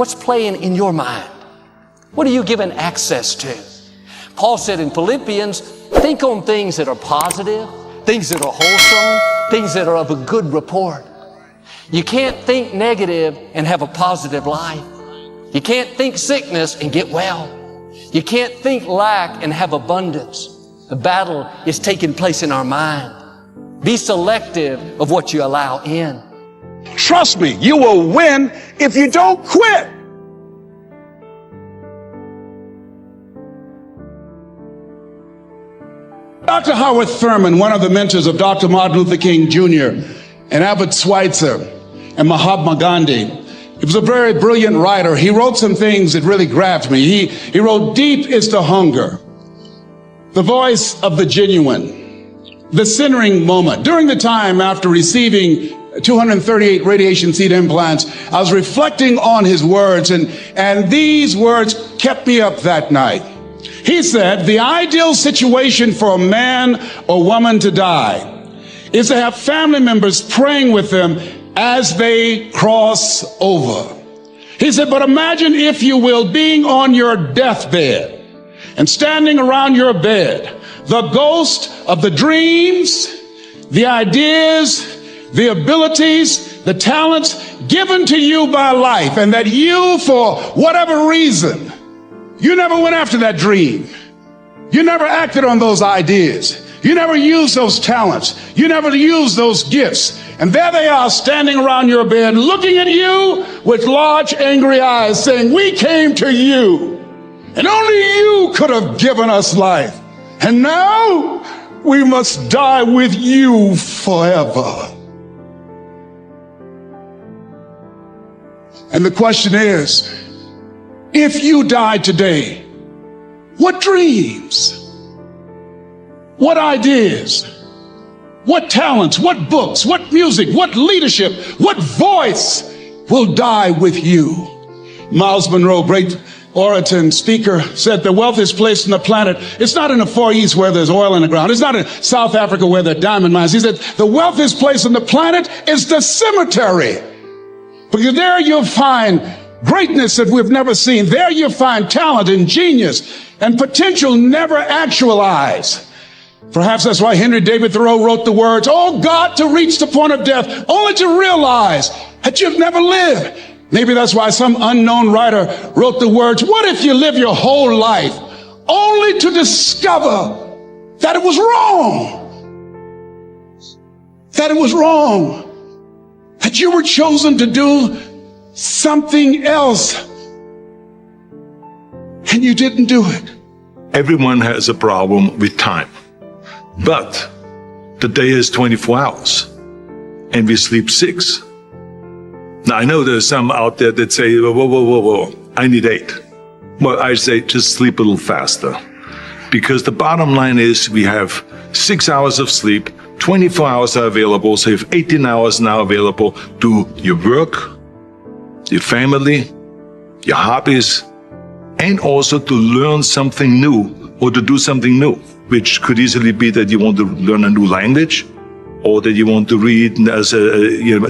What's playing in your mind? What are you given access to? Paul said in Philippians, think on things that are positive, things that are wholesome, things that are of a good report. You can't think negative and have a positive life. You can't think sickness and get well. You can't think lack and have abundance. The battle is taking place in our mind. Be selective of what you allow in. Trust me, you will win if you don't quit. Dr. Howard Thurman, one of the mentors of Dr. Martin Luther King Jr. and Albert Schweitzer and Mahatma Gandhi, he was a very brilliant writer. He wrote some things that really grabbed me. He wrote, deep is the hunger, the voice of the genuine, the centering moment. During the time after receiving 238 radiation seed implants, I was reflecting on his words, and these words kept me up that night. He said, the ideal situation for a man or woman to die is to have family members praying with them as they cross over. He said, but imagine, if you will, being on your deathbed and standing around your bed, the ghost of the dreams, the ideas, the abilities, the talents given to you by life, and that you, for whatever reason, you never went after that dream. You never acted on those ideas. You never used those talents. You never used those gifts. And there they are standing around your bed looking at you with large angry eyes saying, we came to you and only you could have given us life. And now we must die with you forever. And the question is, if you died today, what dreams, what ideas, what talents, what books, what music, what leadership, what voice will die with you? Miles Monroe, great orator and speaker, said the wealthiest place on the planet, it's not in the Far East where there's oil in the ground. It's not in South Africa where there are diamond mines. He said the wealthiest place on the planet is the cemetery, because there you'll find greatness that we've never seen. There you find talent and genius and potential never actualized. Perhaps that's why Henry David Thoreau wrote the words, oh God, to reach the point of death, only to realize that you've never lived. Maybe that's why some unknown writer wrote the words, what if you live your whole life only to discover that it was wrong? That it was wrong. That you were chosen to do something else, and you didn't do it. Everyone has a problem with time, but the day is 24 hours, and we sleep 6. Now, I know there's some out there that say, whoa, I need 8. Well, I say just sleep a little faster, because the bottom line is we have 6 hours of sleep, 24 hours are available, so you have 18 hours now available to your work, your family, your hobbies, and also to learn something new or to do something new, which could easily be that you want to learn a new language, or that you want to read as a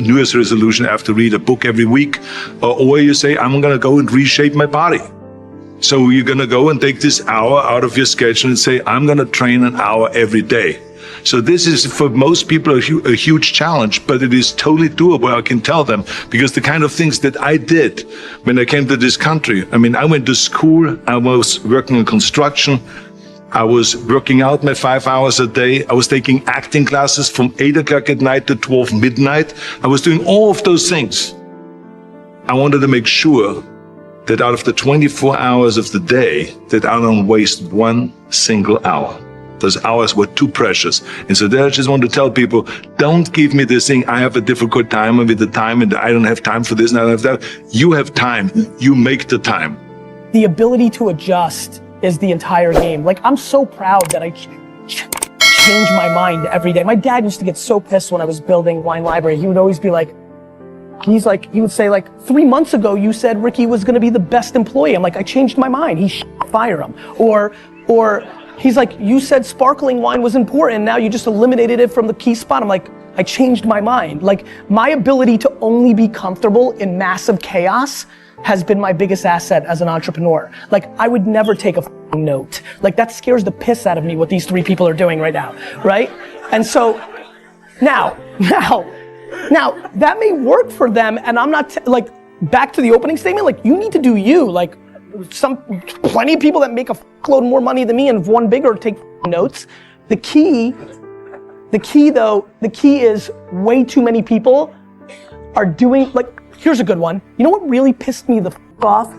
New Year's resolution, have to read a book every week, or you say, I'm going to go and reshape my body. So you're going to go and take this hour out of your schedule and say, I'm going to train an hour every day. So this is, for most people, a huge challenge, but it is totally doable, I can tell them, because the kind of things that I did when I came to this country, I mean, I went to school, I was working in construction, I was working out my 5 hours a day, I was taking acting classes from 8 o'clock at night to 12 midnight, I was doing all of those things. I wanted to make sure that out of the 24 hours of the day, that I don't waste one single hour. Those hours were too precious. And so there I just want to tell people, don't give me this thing, I have a difficult time with the time and I don't have time for this and I don't have that. You have time, you make the time. The ability to adjust is the entire game. Like, I'm so proud that I change my mind every day. My dad used to get so pissed when I was building Wine Library. He would always be like, he would say, like, 3 months ago you said Ricky was gonna be the best employee. I'm like, I changed my mind. Fire him. Or he's like, you said sparkling wine was important, now you just eliminated it from the key spot. I'm like, I changed my mind. Like, my ability to only be comfortable in massive chaos has been my biggest asset as an entrepreneur. Like, I would never take a note. Like, that scares the piss out of me what these 3 people are doing right now, right? And so, now, that may work for them, and I'm not, like, back to the opening statement, like, you need to do you. Like, plenty of people that make a load more money than me and have won bigger take notes. The key is way too many people are doing, like, here's a good one. You know what really pissed me the off?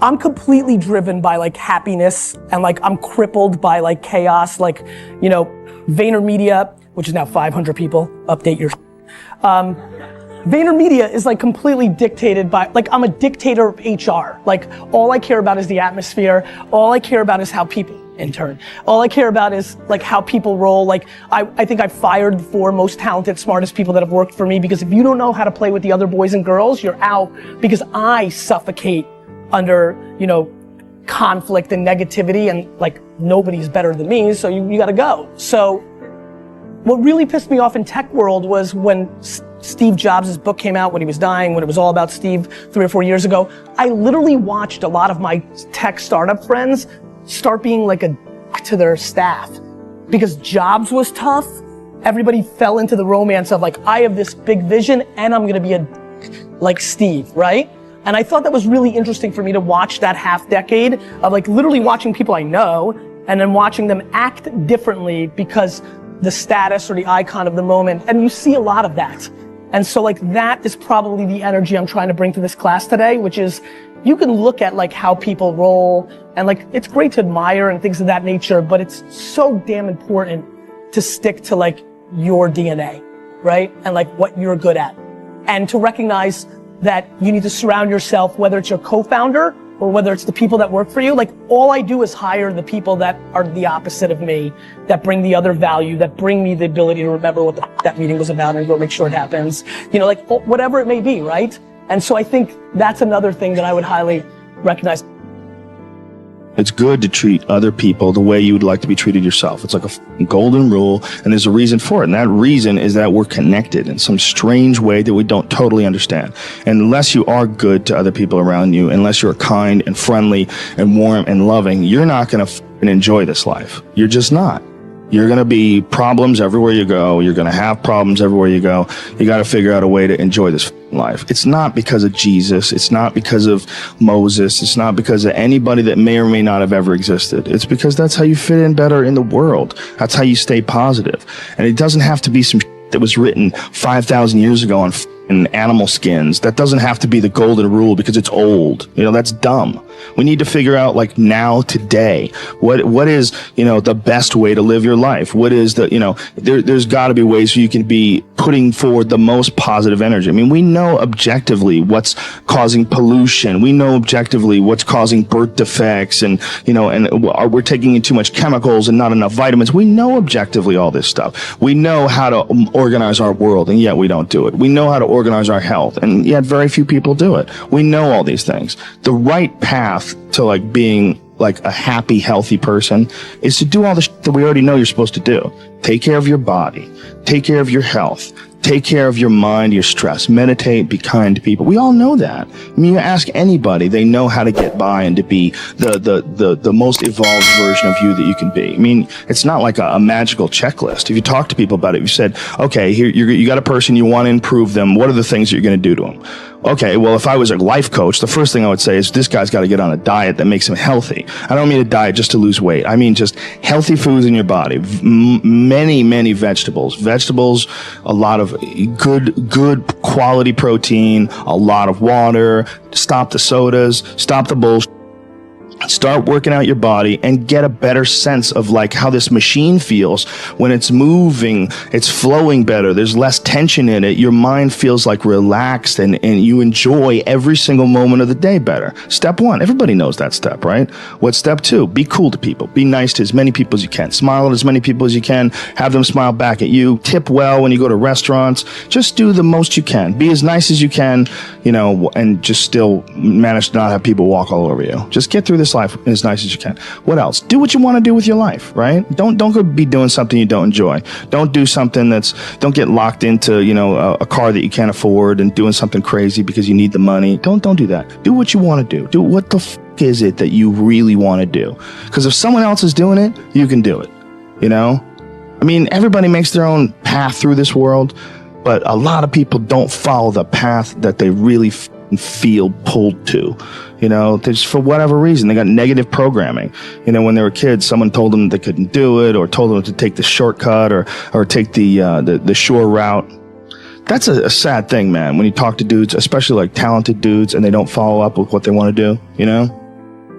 I'm completely driven by like happiness and like I'm crippled by like chaos, like, you know, VaynerMedia, which is now 500 people, update your VaynerMedia is like completely dictated by, like, I'm a dictator of HR. Like, all I care about is the atmosphere. All I care about is how people intern. All I care about is like how people roll. Like, I think I fired the 4 most talented, smartest people that have worked for me, because if you don't know how to play with the other boys and girls, you're out, because I suffocate under, you know, conflict and negativity, and like nobody's better than me, so you gotta go. So what really pissed me off in tech world was when Steve Jobs' book came out, when he was dying, when it was all about Steve 3 or 4 years ago. I literally watched a lot of my tech startup friends start being like a to their staff. Because Jobs was tough, everybody fell into the romance of like, I have this big vision and I'm gonna be a like Steve, right? And I thought that was really interesting for me to watch that half decade of like literally watching people I know and then watching them act differently because the status or the icon of the moment, and you see a lot of that. And so like that is probably the energy I'm trying to bring to this class today, which is you can look at like how people roll and like it's great to admire and things of that nature, but it's so damn important to stick to like your DNA, right? And like what you're good at. And to recognize that you need to surround yourself, whether it's your co-founder or whether it's the people that work for you. Like, all I do is hire the people that are the opposite of me, that bring the other value, that bring me the ability to remember what that meeting was about and go make sure it happens. You know, like whatever it may be, right? And so I think that's another thing that I would highly recognize. It's good to treat other people the way you would like to be treated yourself. It's like a golden rule, and there's a reason for it. And that reason is that we're connected in some strange way that we don't totally understand. And unless you are good to other people around you, unless you're kind and friendly and warm and loving, you're not going to enjoy this life. You're just not. You're going to be problems everywhere you go. You're going to have problems everywhere you go. You got to figure out a way to enjoy this life. It's not because of Jesus. It's not because of Moses. It's not because of anybody that may or may not have ever existed. It's because that's how you fit in better in the world. That's how you stay positive. And it doesn't have to be some that was written 5,000 years ago on animal skins. That doesn't have to be the golden rule because it's old. You know, that's dumb. We need to figure out like now, today, what is, you know, the best way to live your life? What is the, you know, there's got to be ways where you can be putting forward the most positive energy. I mean, we know objectively what's causing pollution. We know objectively what's causing birth defects and, you know, and we're taking in too much chemicals and not enough vitamins. We know objectively all this stuff. We know how to organize our world, and yet we don't do it. We know how to organize our health, and yet very few people do it. We know all these things. The right path to like being like a happy, healthy person is to do all the that we already know you're supposed to do. Take care of your body, take care of your health, take care of your mind, your stress, meditate, be kind to people. We all know that. I mean, you ask anybody, they know how to get by and to be the most evolved version of you that you can be. I mean, it's not like a magical checklist. If you talk to people about it, you said, okay, here you got a person, you want to improve them. What are the things that you're going to do to them? Okay, well, if I was a life coach, the first thing I would say is this guy's got to get on a diet that makes him healthy. I don't mean a diet just to lose weight. I mean just healthy foods in your body. Many vegetables. Vegetables, a lot of good quality protein, a lot of water. Stop the sodas, stop the bullshit. Start working out your body and get a better sense of like how this machine feels when it's moving, it's flowing better, there's less tension in it, your mind feels like relaxed and you enjoy every single moment of the day better. Step 1, everybody knows that step, right? What's step 2? Be cool to people. Be nice to as many people as you can. Smile at as many people as you can. Have them smile back at you. Tip well when you go to restaurants. Just do the most you can. Be as nice as you can, you know, and just still manage to not have people walk all over you. Just get through this this life as nice as you can. What else? Do what you want to do with your life, right? Don't go be doing something you don't enjoy. Don't do something don't get locked into, a car that you can't afford and doing something crazy because you need the money. Don't do that. Do what you want to do. Do what the is it that you really want to do? Because if someone else is doing it, you can do it. Everybody makes their own path through this world, but a lot of people don't follow the path that they really feel pulled to. Just for whatever reason, they got negative programming. When they were kids, someone told them they couldn't do it, or told them to take the shortcut or take the shore route. That's a sad thing, man, when you talk to dudes, especially like talented dudes, and they don't follow up with what they want to do,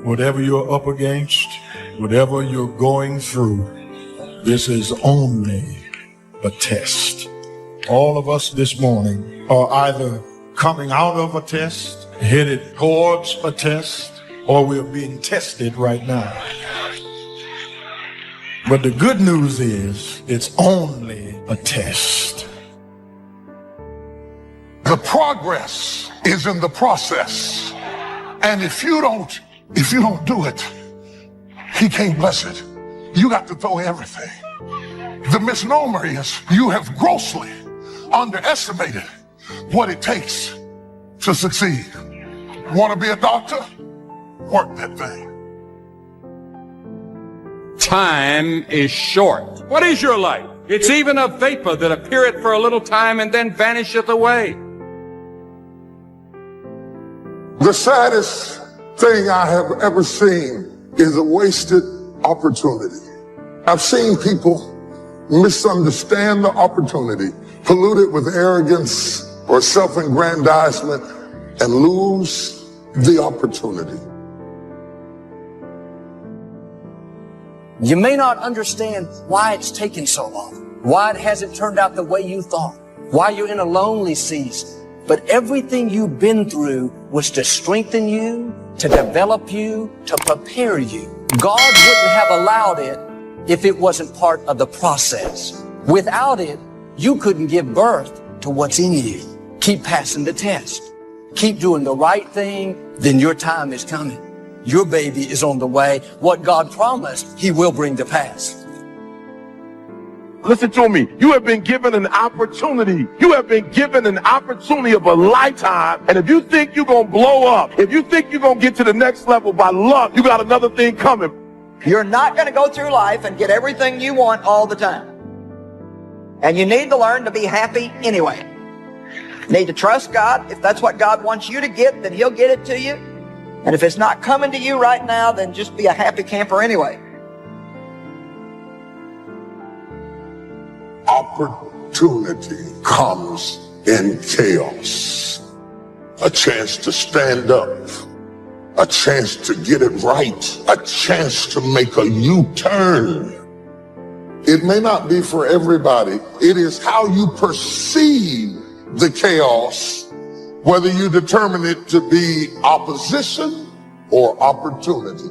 Whatever you're up against, whatever you're going through, this is only a test. All of us this morning are either coming out of a test, headed towards a test, or we're being tested right now. But the good news is it's only a test. The progress is in the process. And if you don't do it, he can't bless it. You got to throw everything. The misnomer is you have grossly underestimated what it takes to succeed. Want to be a doctor? Work that thing. Time is short. What is your life? It's even a vapor that appeareth for a little time and then vanisheth away. The saddest thing I have ever seen is a wasted opportunity. I've seen people misunderstand the opportunity, pollute it with arrogance or self-aggrandizement, and lose the opportunity. You may not understand why it's taken so long, why it hasn't turned out the way you thought, why you're in a lonely season. But everything you've been through was to strengthen you, to develop you, to prepare you. God wouldn't have allowed it if it wasn't part of the process. Without it, you couldn't give birth to what's in you. Keep passing the test. Keep doing the right thing, then your time is coming. Your baby is on the way. What God promised, He will bring to pass. Listen to me. You have been given an opportunity. You have been given an opportunity of a lifetime. And if you think you're going to blow up, if you think you're going to get to the next level by luck, you got another thing coming. You're not going to go through life and get everything you want all the time. And you need to learn to be happy anyway. You need to trust God. If that's what God wants you to get, then He'll get it to you. And if it's not coming to you right now, then just be a happy camper anyway. Opportunity comes in chaos. A chance to stand up. A chance to get it right. A chance to make a U-turn. It may not be for everybody. It is how you perceive the chaos, whether you determine it to be opposition or opportunity.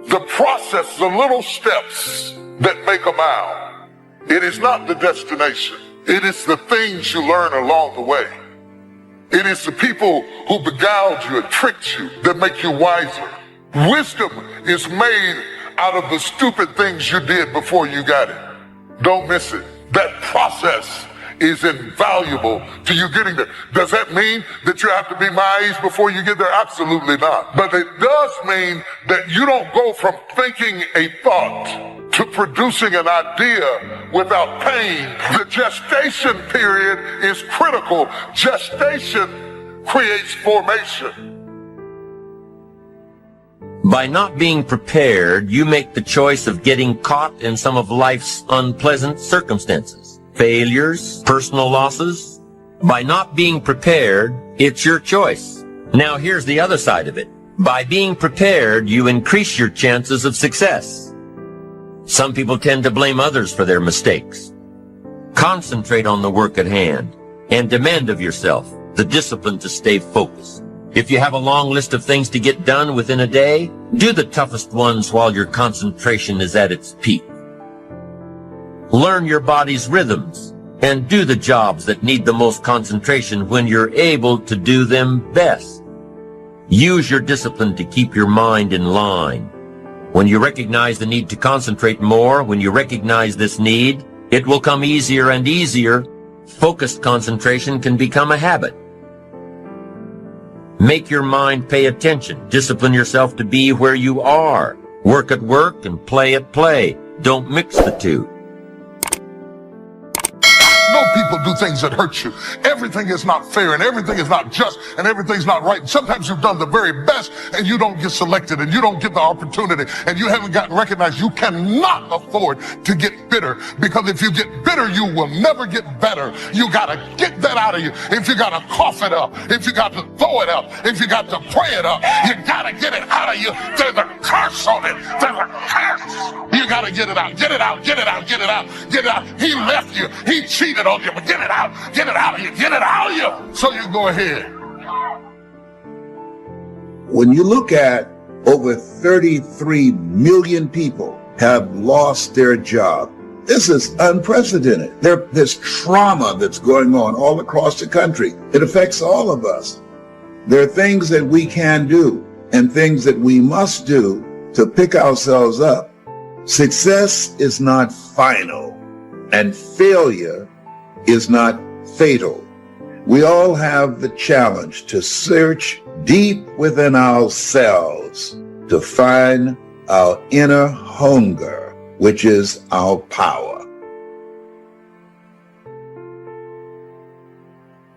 The process, the little steps that make a mile. It is not the destination. It is the things you learn along the way. It is the people who beguiled you and tricked you that make you wiser. Wisdom is made out of the stupid things you did before you got it. Don't miss it. That process is invaluable to you getting there. Does that mean that you have to be my age before you get there? Absolutely not. But it does mean that you don't go from thinking a thought to producing an idea without pain. The gestation period is critical. Gestation creates formation. By not being prepared, you make the choice of getting caught in some of life's unpleasant circumstances. Failures, personal losses. By not being prepared, it's your choice. Now here's the other side of it. By being prepared, you increase your chances of success. Some people tend to blame others for their mistakes. Concentrate on the work at hand and demand of yourself the discipline to stay focused. If you have a long list of things to get done within a day, do the toughest ones while your concentration is at its peak. Learn your body's rhythms and do the jobs that need the most concentration when you're able to do them best. Use your discipline to keep your mind in line. When you recognize the need to concentrate more, when you recognize this need, it will come easier and easier. Focused concentration can become a habit. Make your mind pay attention. Discipline yourself to be where you are. Work at work and play at play. Don't mix the two. No, people do things that hurt you. Everything is not fair and everything is not just and everything's not right. Sometimes you've done the very best and you don't get selected and you don't get the opportunity and you haven't gotten recognized. You cannot afford to get bitter, because if you get bitter, you will never get better. You gotta get that out of you. If you gotta cough it up, if you got to throw it up, if you got to pray it up, you gotta get it out of you. There's a curse on it. There's a curse. You gotta get it out. Get it out. Get it out. Get it out. Get it out. He left you. He cheated on you, but get it out. Get it out of you. Get it out of you. So you go ahead. When you look at over 33 million people have lost their job, this is unprecedented. There's trauma that's going on all across the country. It affects all of us. There are things that we can do and things that we must do to pick ourselves up. Success is not final, and failure is not fatal. We all have the challenge to search deep within ourselves to find our inner hunger, which is our power.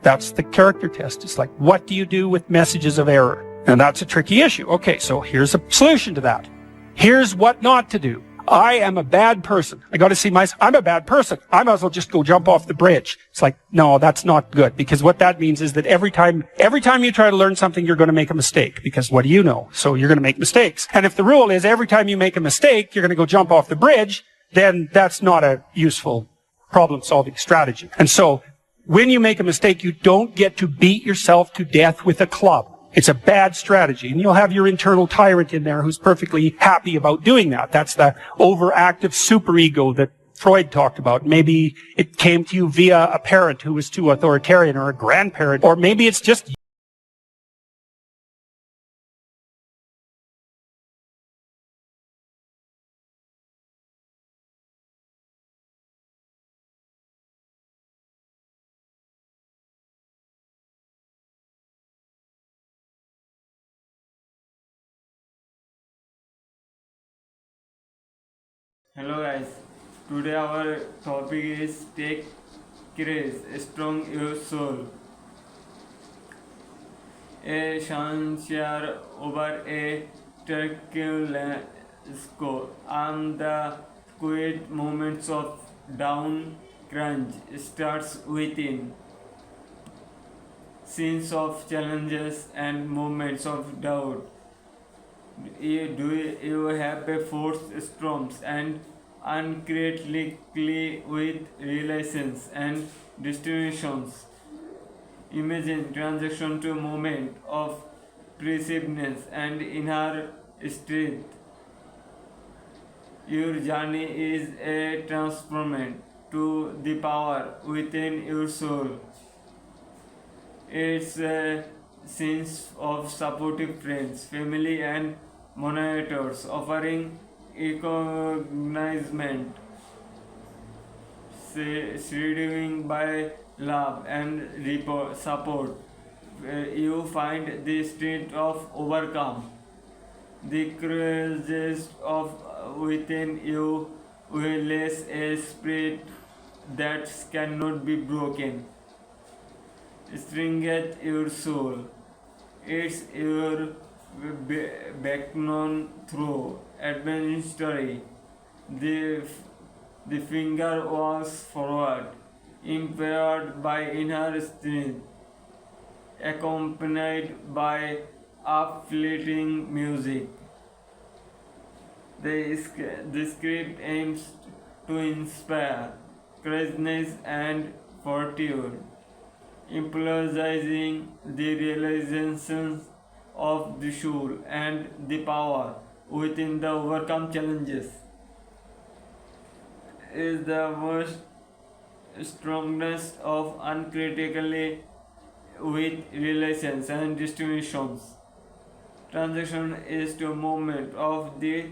That's the character test. It's like, what do you do with messages of error? And that's a tricky issue. Okay, so here's a solution to that. Here's what not to do. I am a bad person. I got to see myself. I'm a bad person. I might as well just go jump off the bridge. It's like, no, that's not good, because what that means is that every time you try to learn something, you're going to make a mistake, because what do you know? So you're going to make mistakes. And if the rule is every time you make a mistake, you're going to go jump off the bridge, then that's not a useful problem-solving strategy. And so when you make a mistake, you don't get to beat yourself to death with a club. It's a bad strategy. And you'll have your internal tyrant in there who's perfectly happy about doing that. That's the overactive superego that Freud talked about. Maybe it came to you via a parent who was too authoritarian, or a grandparent, or maybe it's just Hello guys, today our topic is take courage, strong your soul. A sunshine over a turquoise sky, and the quiet moments of down crunch starts within. Scenes of challenges and moments of doubt. You have a forced storms and uncritically with relations and destinations. Imagine transition to a moment of perceptiveness and inner strength. Your journey is a transformation to the power within your soul. It's a sense of supportive friends, family and monitors offering acknowledgement, shadowing by love and support. You find the strength of overcome. The courageous of within you will lace a spirit that cannot be broken. Stringeth your soul. It's your backbone through adventure. The finger walks forward, impaired by inner strength, accompanied by uplifting music. The script aims to inspire courage and fortitude, emphasizing the realization of the soul and the power within the overcome challenges. Is the most strongest of uncritically with relations and distributions. Transaction is the movement of the